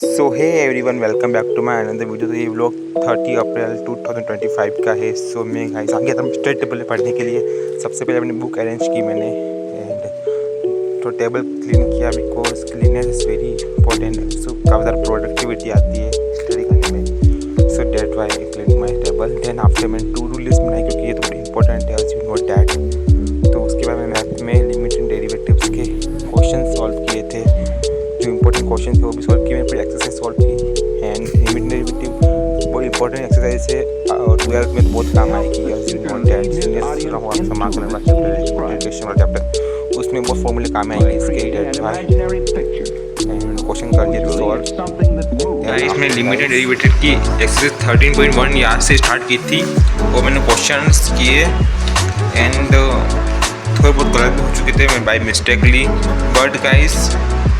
So hey everyone, welcome back to my another video. तो ये vlog 30 अप्रैल 2025 का है। सो मैं गाइस आ गया था स्टडी टेबल पढ़ने के लिए। सबसे पहले अपनी बुक अरेंज की मैंने एंड तो टेबल क्लीन किया because cleanliness is very important. So काफ़ी ज़्यादा प्रोडक्टिविटी आती है स्टडी करने में। So that why I clean my table. Then after मैंने टू डू लिस्ट बनाई क्योंकि ये तो इंपॉर्टेंट है, एज यू नो डैट। तो उसके बाद मैं मैथ में लिमिट एंड डेरिवेटिव्स के क्वेश्चन सॉल्व किए थे। जो इंपॉर्टेंट क्वेश्चन थे वो भी सॉल्व किए। मैंने पूरी एक्सरसाइज सॉल्व की एंड लिमिट डेरिवेटिव बहुत इंपॉर्टेंट एक्सरसाइज है और 12th में बहुत काम आएगी। उसमें बहुत फॉर्मूले काम आएंगे इसके क्वेश्चन कर लिए थे सॉल्व। इसमें लिमिट एंड डेरिवेटिव की एक्सरसाइज 13.1 यहाँ से स्टार्ट की थी और मैंने क्वेश्चन किए एंड थोड़े बहुत गलत भी हो चुके थे मैं बाई मिस्टेकली, बट गाइस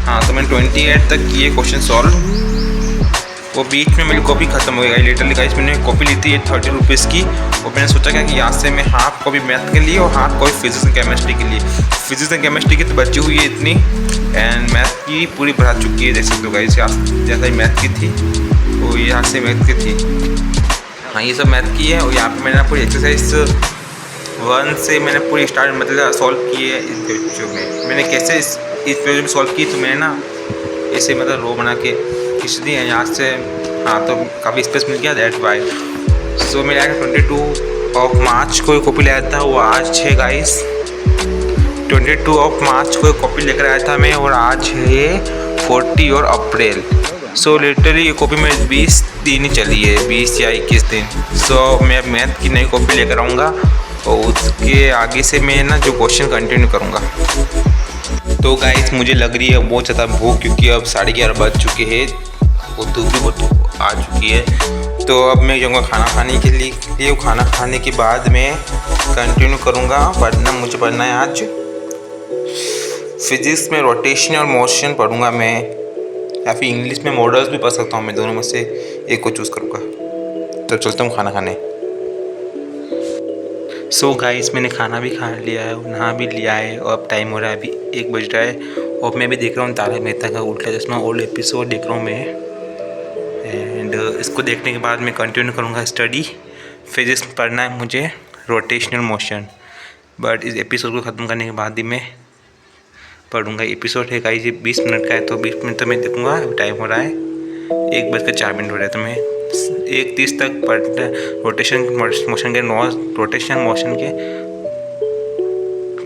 हाँ तो मैंने 28 तक किए क्वेश्चन सॉल्व। वो बीच में मेरी कॉपी ख़त्म हो गई लिटरली गाइस। मैंने कॉपी ली थी 30 रुपीज़ की और मैंने सोचा क्या कि यहाँ से मैं हाफ कॉपी मैथ के लिए और half copy physics and chemistry के लिए। फिजिक्स एंड केमिस्ट्री की तो बची हुई है इतनी एंड मैथ की पूरी भरा चुकी है, देख सकते हो गाइस। जैसा ही मैथ की थी तो यहाँ से मैथ की थी, हाँ ये सब मैथ की है। और यहाँ पर मैंने पूरी एक्सरसाइज 1 से मैंने पूरी स्टार्ट मतलब सॉल्व की है इस वीडियो में। मैंने कैसे इस वीडियो में सॉल्व की तो मैंने ना ऐसे मतलब रो बना के खींच दी है यहाँ से। हाँ तो काफ़ी स्पेस मिल गया, दैट वाई। सो मैं आया 22 ऑफ मार्च को कॉपी लाया था, वो आज है गाइस 22 ऑफ मार्च को कॉपी लेकर आया था मैं और आज है 40 और अप्रैल। सो लिटरली ये कॉपी में 20 दिन ही चली है, 20 या 21 दिन। सो मैं अब मैथ की नई कॉपी लेकर आऊँगा और उसके आगे से मैं ना जो क्वेश्चन कंटिन्यू करूँगा। तो गाइस मुझे लग रही है बहुत ज़्यादा भूख, क्योंकि अब 11:30 बज चुके हैं और धूप भी बहुत आ चुकी है। तो अब मैं जाऊँगा खाना खाने के लिए। खाना खाने के बाद मैं कंटिन्यू करूँगा पढ़ना। मुझे पढ़ना है आज फिजिक्स में रोटेशन और मोशन पढ़ूँगा मैं, या फिर इंग्लिश में मॉडल्स भी पढ़ सकता हूँ मैं। दोनों में से एक को चूज़ करूँगा। तो चलता हूँ खाना खाने। सो गाइस मैंने खाना भी खा लिया है और नहा भी लिया है और अब टाइम हो रहा है अभी 1 बज रहा है और मैं भी देख रहा हूँ तारक मेहता का उल्टा चश्मा ओल्ड एपिसोड देख रहा हूँ मैं। एंड इसको देखने के बाद मैं कंटिन्यू करूँगा स्टडी। फिजिक्स पढ़ना है मुझे रोटेशनल मोशन, बट इस एपिसोड को ख़त्म करने के बाद ही मैं पढ़ूँगा। एपिसोड है गाइस ये 20 मिनट का है, तो 20 मिनट तो मैं देखूँगा। अभी टाइम हो रहा है 1:04 हो रहा है, तो मैं 1:30 तक पढ़ना। रोटेशन मोशन के नोट्स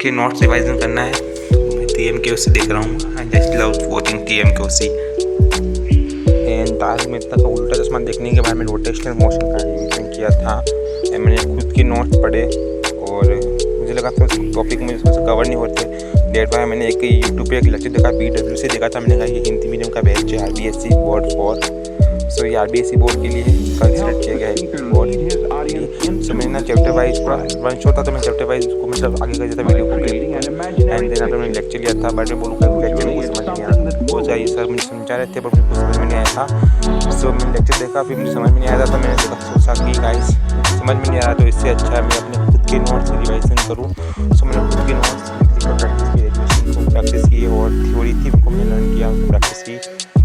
नोट्स रिवाइजन करना है। मैं TMKOC देख रहा हूँ। I just love watching TMKOC। And Tarak Mehta Ka Ooltah चश्मा देखने के बाद मैंने रोटेशनल मोशन का रिवीजन किया था एंड मैंने खुद के नोट्स पढ़े और मुझे लगा था उस टॉपिक में उसमें से कवर नहीं होते। डेट वाई मैंने एक यूट्यूब पे एक लेक्चर देखा, PW से देखा था। मैंने कहा ये हिंदी मीडियम का बैच है RBSC बोर्ड 4। सो ये RBSC बोर्ड के लिए कंसिडर किया गया है बोर्ड के लिए। सो मैंने ना चैप्टर वाइज पूरा वन शो था, तो मैं चैप्टर वाइज उसको मतलब आगे कर दिया था वीडियो को एंड देन आपने मैंने लेक्चर लिया था। बट मैं बोलूँगा लेक्चर मुझे समझ नहीं आया। बहुत सारी सर मुझे समझा रहे थे बट मुझे समझ में नहीं आया था। सो मैंने लेक्चर देखा, फिर मुझे समझ में नहीं आया था। मैंने सोचा कि गाइस समझ में नहीं आ रहा तो इससे अच्छा है मैं अपने खुद के नोट्स रिवाइजन करूँ। सो मैंने खुद के नोट्स प्रैक्टिस की और थ्योरी थी उनको मैंने लर्न किया, उनको प्रैक्टिस की।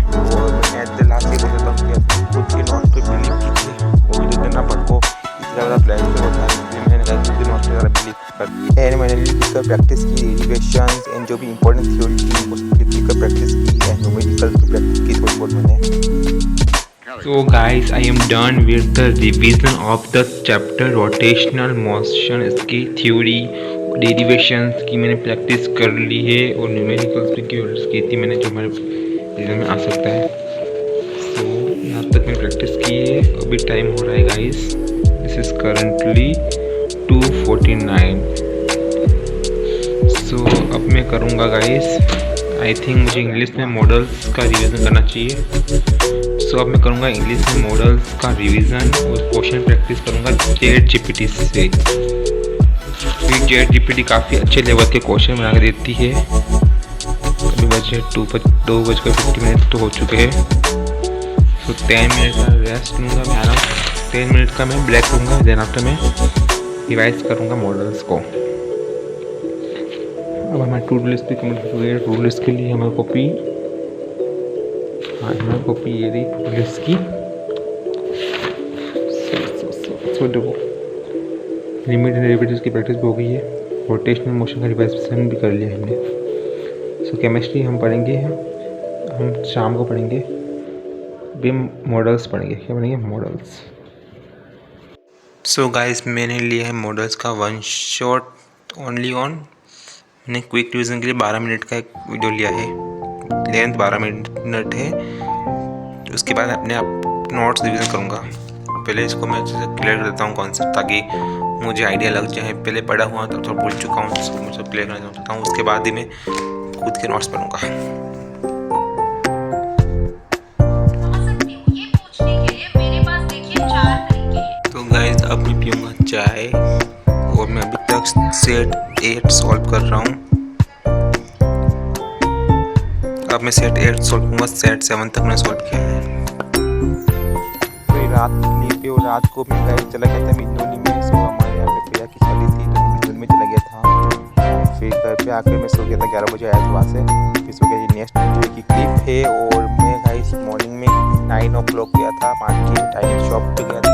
और मैं एट द लास्ट ये बोल देता हूँ कि खुद के नोट्स पे बिलीव कीजिए और जो देना पढ़ो इतना ज़्यादा प्लान होता है। मैंने खुद के नोट्स पे ज़्यादा बिलीव कर एंड मैंने लिखकर प्रैक्टिस की डेरिवेशंस एंड जो भी इंपॉर्टेंट थ्योरी थी उसको लिखकर प्रैक्टिस की एंड न्यूमेरिकल की प्रैक्टिस की थोड़ी बहुत मैंने। So guys, I am done with the revision of the chapter rotational motion। इसकी थ्योरी डेरिवेशंस की मैंने प्रैक्टिस कर ली है और न्यूमेरिकल्स की थी मैंने, जो हमारे एग्जाम में आ सकता है। सो यहाँ तक मैंने प्रैक्टिस की है। अभी टाइम हो रहा है गाइस, दिस इज़ करंटली 2:49। सो अब मैं करूँगा गाइस, आई थिंक मुझे इंग्लिश में मॉडल्स का रिवीजन करना चाहिए। सो अब मैं करूँगा इंग्लिश में मॉडल्स का रिवीजन और क्वेश्चन प्रैक्टिस करूँगा ChatGPT से। ChatGPT काफ़ी अच्छे लेवल के क्वेश्चन बना के देती है। अभी बजे 2:50 तो हो चुके हैं। सो 10 मिनट का रेस्ट लूँगा मैं आराम। 10 मिनट का मैं ब्रेक लूँगा, देन आफ्टर मैं रिवाइज करूँगा मॉडल्स को। अब हमारे टू डू लिस्ट भी कंप्लीट हो गई है। टू डू लिस्ट के लिए हमारी कॉपी हाँ मैं कॉपी ये रही पुलिस की। सो देखो लिमिटेड डेरिवेटिव्स की प्रैक्टिस हो गई है, रोटेशनल मोशन का रिवाइजेशन भी कर लिया हमने। सो केमिस्ट्री हम पढ़ेंगे, हम शाम को पढ़ेंगे बीम मॉडल्स पढ़ेंगे। क्या पढ़ेंगे? मॉडल्स। सो गाइस मैंने लिया है मॉडल्स का वन शॉट ओनली ऑन। मैंने क्विक रिवीजन के लिए 12 मिनट का एक वीडियो लिया है, लेंथ 12 मिनट है। उसके बाद अपने आप नोट्स रिवीजन करूँगा। पहले इसको मैं अच्छे से क्लियर कर देता हूँ कॉन्सेप्ट, ताकि मुझे आइडिया लग जाए। पहले पढ़ा हुआ तो थोड़ा भूल चुका हूँ, इसको मुझे क्लियर करना चाहता हूँ। उसके बाद ही मैं खुद के नोट्स पढ़ूँगा। तो गाइस अब मैं पीऊँगा चाय और मैं अभी तक सेट 8 सॉल्व कर रहा हूँ। अब मैं सेट 8 सॉल्व करूँगा, सेट 7 तक मैंने सॉल्व किया है। रात ली पे और रात को मैं गाइस चला गया था मिंदोली में। सो हमारे यहाँ पे प्रिया की शादी थी तो मिंदोली में चला गया था। फिर घर पे आकर मैं सो गया था, 11 बजे आया था वहाँ से। फिर सो गया। ये नेक्स्ट वीडियो की क्लिप है। और मैं गाइस मॉर्निंग में 9 o'clock गया था मार्केट, टाइम शॉप पे गया था।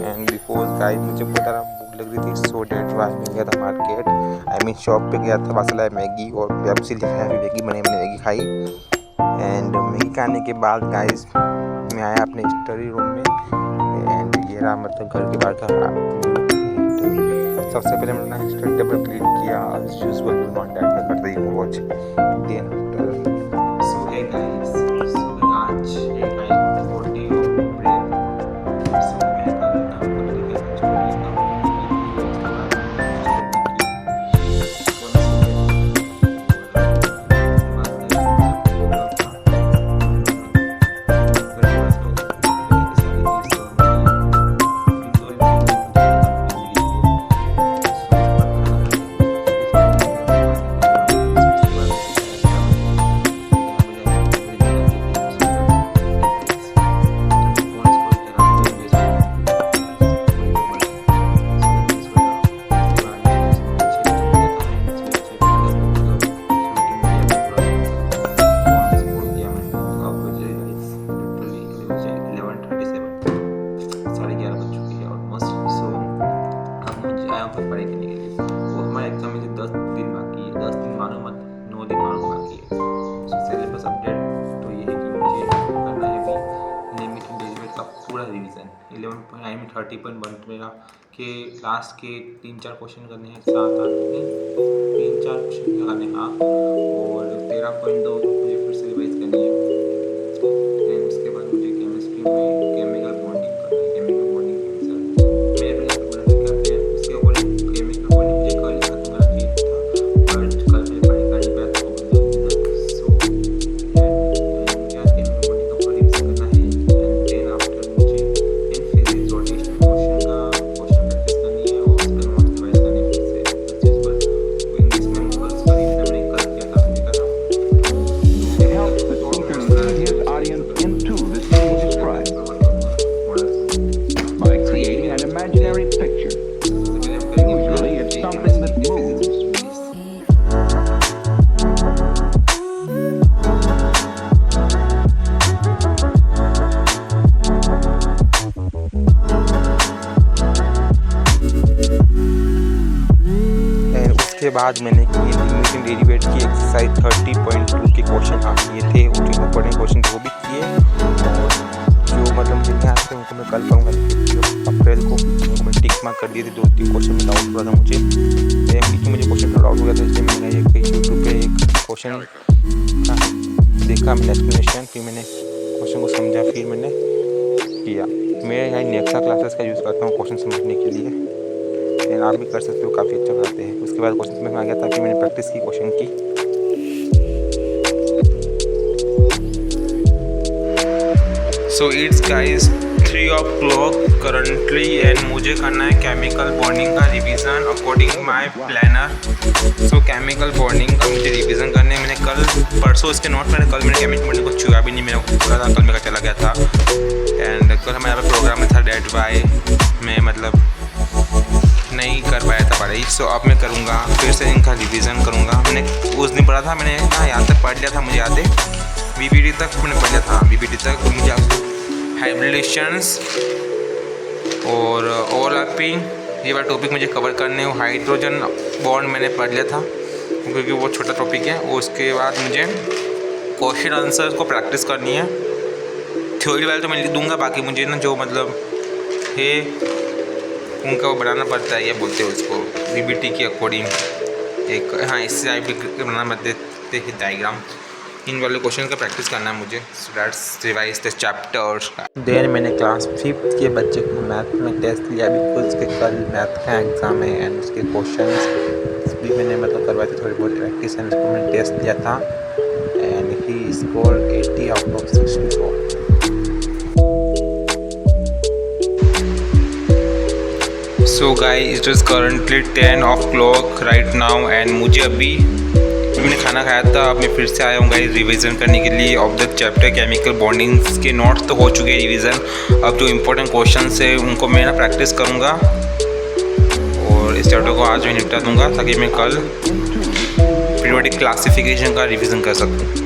एंड बिकॉज गाइस मुझे बहुत ज़्यादा भूख लग रही थी, सो डेट वाज में गया था मार्केट, आई मीन शॉप पे गया था। वहाँ से लाया मैगी और पेप्सी लिखा है, मैगी बने, मैंने मैगी खाई। एंड मैगी खाने के बाद गाइस मैं आया अपने स्टडी रूम में। एंड ये रहा मतलब घर के बाहर का। सबसे पहले मैंने स्टडी टेबल क्लीन किया, as usual do not that but the watch then after so hey guys, so आज एक आई 40 ब्रेक। सो मैं करता हूँ पढ़ाई करने के लिए। वो हमारे एग्जाम में से 10 दिन बाकी है, 10 दिन मानो मत, 9 दिन मानो बाकी है। तो सिलेबस अपडेट तो ये है कि मुझे करना है अभी लिमिटेड डेरिवेटिव का पूरा रिवीजन। 30.1 मेरा के लास्ट के 3-4 क्वेश्चन करने हैं, 7-8 नहीं 3-4 क्वेश्चन करने हैं। हाँ, और 13.2 मुझे फिर से रिवाइज करनी है। एंड उसके बाद मुझे केमिस्ट्री में केमिकल बॉन्डिंग करना है। केमिकल बॉन्डिंग के बाद मैंने लिमिटेड डेरिवेट की एक्सरसाइज 30.2 के क्वेश्चन हल किए थे। और जो इंपॉर्टेंट क्वेश्चन थे वो भी किए। और जो मतलब मुझे यहाँ से उनको मैं कल करूँगा अप्रैल को। उनको मैं टिक मार्क कर दिए थे। 2-3 क्वेश्चन में डाउट हुआ था मुझे, बीच में मुझे क्वेश्चन का डाउट हो गया था, इसलिए मैंने एक यूट्यूब पे एक क्वेश्चन देखा, मैंने एक्सप्लेनेशन, फिर मैंने क्वेश्चन को समझा, फिर मैंने किया। मैं यहाँ नेक्सा क्लासेस का यूज़ करता हूँ क्वेश्चन समझने के लिए। आप भी कर सकते हो, काफ़ी अच्छा कराते हैं। उसके बाद क्वेश्चन समझ में आ गया था, फिर मैंने प्रैक्टिस की क्वेश्चन की। So it's guys 3 o'clock currently and मुझे करना है केमिकल बॉन्डिंग का revision according my planner. So chemical bonding का मुझे रिवीजन करने, मैंने कल परसों इसके नोट मैंने कल मैंने केमिकल बॉन्डिंग को छुआ भी नहीं, मैंने पूरा था, कल मेरा चला गया था। एंड कल हमारे यहाँ पर प्रोग्राम में था डेट बाय, मैं मतलब नहीं कर पाया था पढ़ाई। सो अब मैं करूँगा, फिर से इनका रिवीजन करूँगा। मैंने उस दिन पढ़ा था, मैंने हाँ यहाँ तक पढ़ लिया था, मुझे याद है। VBD तक मैंने पढ़ लिया था। VBD तक मुझे हाइब्रिडेशंस और ओवरलैपिंग ये वाला टॉपिक मुझे कवर करने हो। हाइड्रोजन बॉन्ड मैंने पढ़ लिया था क्योंकि वो छोटा टॉपिक है। और उसके बाद मुझे क्वेश्चन आंसर को प्रैक्टिस करनी है। थ्योरी वाले तो मैं लिख दूंगा, बाकी मुझे ना जो मतलब है उनका वो बनाना पड़ता है, या बोलते हैं उसको VBT के अकॉर्डिंग एक, हाँ इससे आई बनाना पड़ते हैं डायग्राम। इन वाले क्वेश्चन का प्रैक्टिस करना है मुझे। Let's revise the chapters. Then मैंने क्लास 5th के बच्चे को मैथ में टेस्ट लिया बिकॉज उसके कल मैथ का एग्ज़ाम है एंड उसके क्वेश्चंस भी मैंने मतलब करवाए थे, थोड़ी बहुत प्रैक्टिस एंड उसको मैंने टेस्ट लिया था and he score 80 out of 64। So guys it is currently 10 o'clock right now and मुझे अभी मैंने खाना खाया था। अब मैं फिर से आया हूँ गाइस रिवीजन करने के लिए of the chapter chemical bondings के नोट्स तो हो चुके हैं रिवीजन। अब जो इम्पोर्टेंट क्वेश्चंस है उनको मैं ना प्रैक्टिस करूँगा और इस चैप्टर को आज मैं निपटा दूँगा ताकि मैं कल पीरियोडिक क्लासिफिकेशन का रिवीजन कर सकूँ।